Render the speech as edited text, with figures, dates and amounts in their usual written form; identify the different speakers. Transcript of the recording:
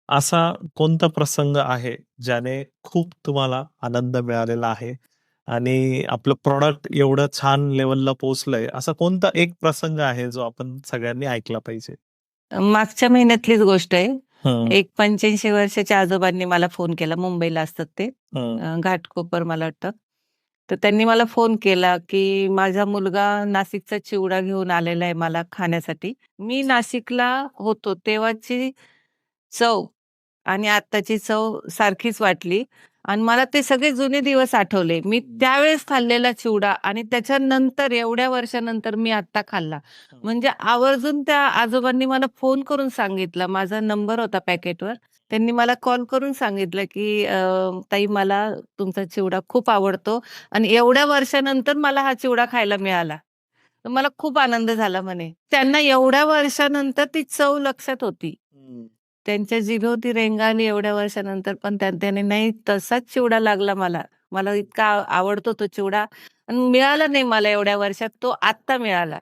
Speaker 1: असा कोणता प्रसंग आहे, ज्याने खूप तुम्हाला आनंद मिळालेला आहे आणि आपलं प्रॉडक्ट एवढं छान लेव्हलला पोहोचलंय, असा कोणता एक प्रसंग आहे, जो आपण सगळ्यांनी ऐकला पाहिजे?
Speaker 2: मागच्या महिन्यातलीच गोष्ट आहे.
Speaker 1: हं,
Speaker 2: एक 85 वर्षाच्या आजोबांनी मला फोन केला. मुंबईला असतात ते.
Speaker 1: हं,
Speaker 2: घाटकोपर मला वाटतं. तर त्यांनी मला फोन केला, की माझा मुलगा नाशिकचा चिवडा घेऊन आलेला आहे मला खाण्यासाठी. मी नाशिकला होतो तेव्हाची चव आणि आत्ताची चव सारखीच वाटली आणि मला ते सगळे जुने दिवस आठवले. मी त्यावेळेस खाल्लेला चिवडा आणि त्याच्यानंतर एवढ्या वर्षानंतर मी आत्ता खाल्ला.
Speaker 1: हं.
Speaker 2: म्हणजे आवर्जून त्या आजोबांनी मला फोन करून सांगितलं. माझा नंबर होता पॅकेटवर. त्यांनी मला कॉल करून सांगितलं, की "ताई मला तुमचा चिवडा खूप आवडतो आणि एवढ्या वर्षानंतर मला हा चिवडा खायला मिळाला." तर मला खूप आनंद झाला म्हणे. त्यांना एवढ्या वर्षानंतर ती चव लक्षात होती.
Speaker 1: हं.
Speaker 2: त्यांच्या जिभेवर ती रेंगाळली एवढ्या वर्षानंतर पण त्याने नाही तसाच चिवडा लागला मला. मला इतका आवडतो तो चिवडा आणि मिळाला नाही मला एवढ्या वर्षात. तो आत्ता मिळाला.